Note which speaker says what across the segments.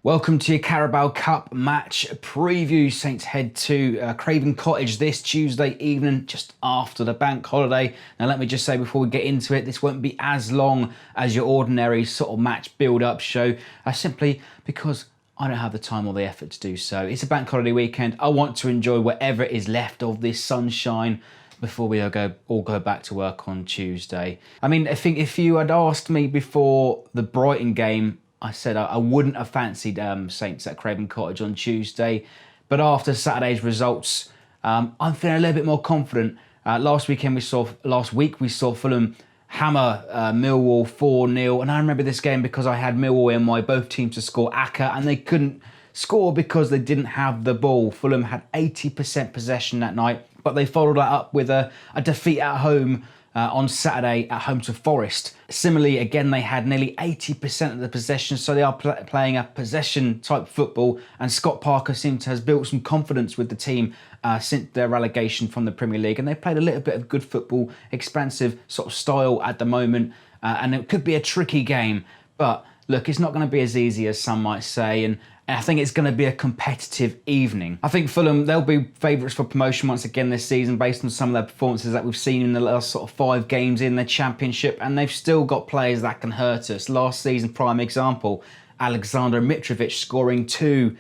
Speaker 1: Welcome to your Carabao Cup match preview. Saints head to Craven Cottage this Tuesday evening, just after the bank holiday. Now, let me just say before we get into it, this won't be as long as your ordinary sort of match build-up show, simply because I don't have the time or the effort to do so. It's a bank holiday weekend. I want to enjoy whatever is left of this sunshine before we all go back to work on Tuesday. I mean, I think if you had asked me before the Brighton game, I said I wouldn't have fancied Saints at Craven Cottage on Tuesday, but after Saturday's results, I'm feeling a little bit more confident. Last week we saw Fulham hammer Millwall 4-0, and I remember this game because I had Millwall in my both teams to score Aka, and they couldn't score because they didn't have the ball. Fulham had 80% possession that night, but they followed that up with a defeat at home on Saturday at home to Forest. Similarly, again, they had nearly 80% of the possession, so they are playing a possession type football, and Scott Parker seems to have built some confidence with the team since their relegation from the Premier League, and they played a little bit of good football, expansive sort of style at the moment, and it could be a tricky game, but look, it's not going to be as easy as some might say, and I think it's going to be a competitive evening. I think Fulham, they'll be favourites for promotion once again this season based on some of their performances that we've seen in the last sort of 5 games in the Championship, and they've still got players that can hurt us. Last season, prime example, Alexander Mitrovic scoring 2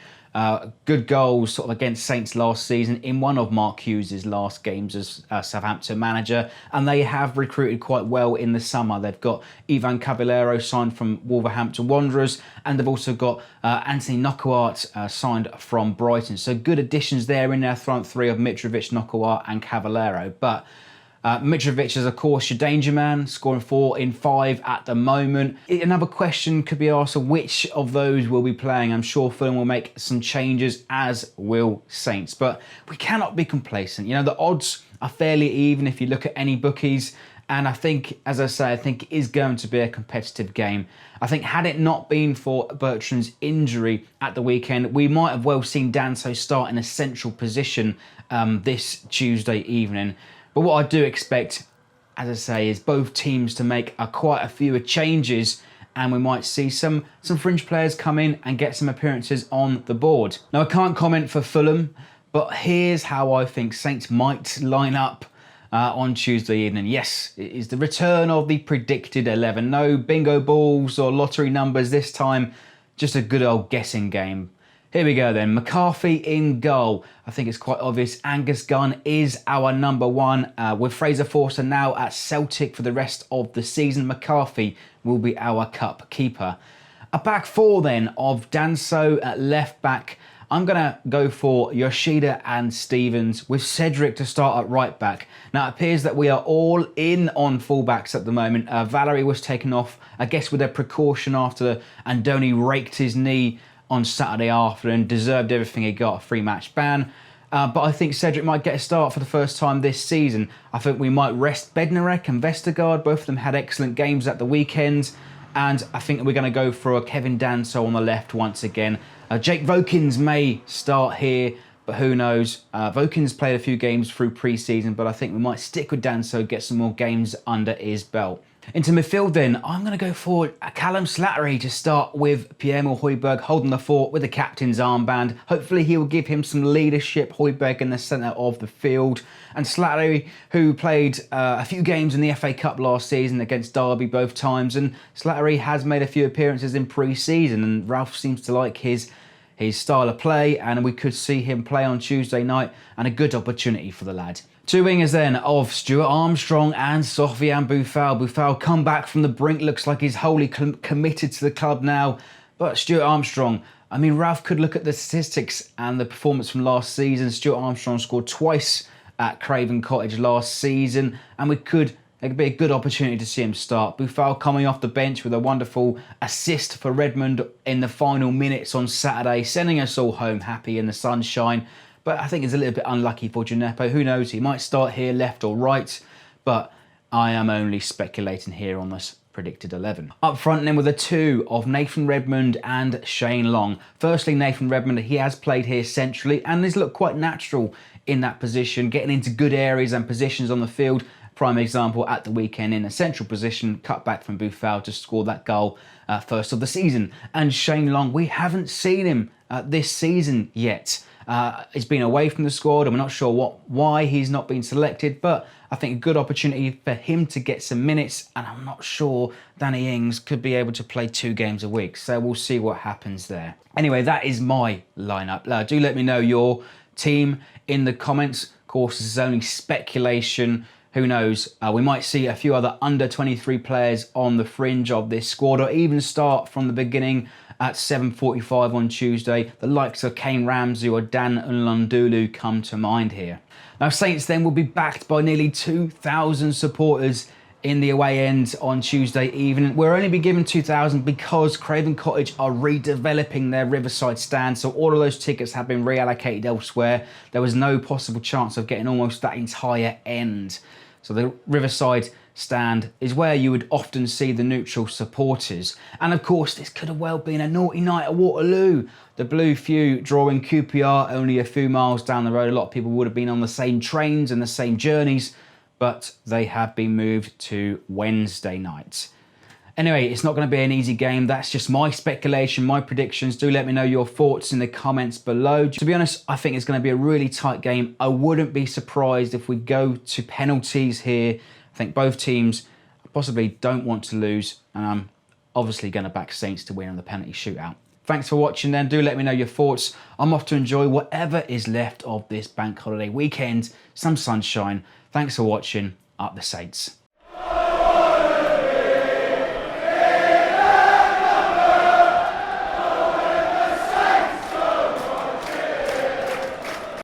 Speaker 1: good goals sort of against Saints last season in one of Mark Hughes' last games as Southampton manager, and they have recruited quite well in the summer. They've got Ivan Caballero signed from Wolverhampton Wanderers, and they've also got Anthony Knockaert signed from Brighton. So good additions there in their front three of Mitrovic, Knockaert and Caballero. But Mitrovic is, of course, your danger man, scoring 4 in 5 at the moment. Another question could be asked of which of those will be playing. I'm sure Fulham will make some changes, as will Saints. But we cannot be complacent. You know, the odds are fairly even if you look at any bookies. And I think, as I say, I think it is going to be a competitive game. I think had it not been for Bertrand's injury at the weekend, we might have well seen Danso start in a central position this Tuesday evening. But what I do expect, as I say, is both teams to make quite a few changes, and we might see some fringe players come in and get some appearances on the board. Now, I can't comment for Fulham, but here's how I think Saints might line up on Tuesday evening. Yes, it is the return of the predicted 11. No bingo balls or lottery numbers this time, just a good old guessing game. Here we go then. McCarthy in goal. I think it's quite obvious. Angus Gunn is our number 1. With Fraser Forster now at Celtic for the rest of the season, McCarthy will be our cup keeper. A back 4 then of Danso at left back. I'm going to go for Yoshida and Stevens with Cedric to start at right back. Now, it appears that we are all in on fullbacks at the moment. Valerie was taken off, I guess, with a precaution after Andoni raked his knee on Saturday afternoon, deserved everything he got, a 3-match ban. But I think Cedric might get a start for the first time this season. I think we might rest Bednarek and Vestergaard. Both of them had excellent games at the weekend. And I think we're going to go for a Kevin Danso on the left once again. Jake Vokins may start here, but who knows? Vokins played a few games through pre-season, but I think we might stick with Danso, get some more games under his belt. Into midfield then, I'm going to go for Callum Slattery to start with Pierre-Emile Højbjerg holding the fort with the captain's armband. Hopefully he will give him some leadership, Højbjerg in the centre of the field. And Slattery, who played a few games in the FA Cup last season against Derby both times, and Slattery has made a few appearances in pre-season, and Ralph seems to like his style of play, and we could see him play on Tuesday night, and a good opportunity for the lad. 2 wingers then of Stuart Armstrong and Sofiane Boufal. Boufal come back from the brink, looks like he's wholly committed to the club now. But Stuart Armstrong, I mean, Ralph could look at the statistics and the performance from last season. Stuart Armstrong scored twice at Craven Cottage last season, and it could be a good opportunity to see him start. Boufal coming off the bench with a wonderful assist for Redmond in the final minutes on Saturday, sending us all home happy in the sunshine. But I think it's a little bit unlucky for Gineppo. Who knows? He might start here, left or right. But I am only speculating here on this predicted 11. Up front then with a 2 of Nathan Redmond and Shane Long. Firstly, Nathan Redmond, he has played here centrally and has looked quite natural in that position, getting into good areas and positions on the field. Prime example at the weekend in a central position, cut back from Buffal to score that goal first of the season. And Shane Long, we haven't seen him this season yet. He's been away from the squad, and we're not sure why he's not been selected, but I think a good opportunity for him to get some minutes, and I'm not sure Danny Ings could be able to play 2 games a week, so we'll see what happens there. Anyway, that is my lineup. Do let me know your team in the comments. Of course, this is only speculation. Who knows? We might see a few other under 23 players on the fringe of this squad, or even start from the beginning at 7:45 on Tuesday. The likes of Kane Ramsey or Dan Nlundulu come to mind here. Now, Saints then will be backed by nearly 2,000 supporters in the away end on Tuesday evening. We'll only be given 2,000 because Craven Cottage are redeveloping their Riverside stand, so all of those tickets have been reallocated elsewhere. There was no possible chance of getting almost that entire end. So the Riverside stand is where you would often see the neutral supporters. And of course, this could have well been a naughty night at Waterloo. The Blue Few drawing QPR only a few miles down the road. A lot of people would have been on the same trains and the same journeys, but they have been moved to Wednesday night. Anyway, it's not going to be an easy game. That's just my speculation, my predictions. Do let me know your thoughts in the comments below. To be honest, I think it's going to be a really tight game. I wouldn't be surprised if we go to penalties here. I think both teams possibly don't want to lose, and I'm obviously going to back Saints to win on the penalty shootout. Thanks for watching then. Do let me know your thoughts. I'm off to enjoy whatever is left of this bank holiday weekend. Some sunshine. Thanks for watching. Up the Saints.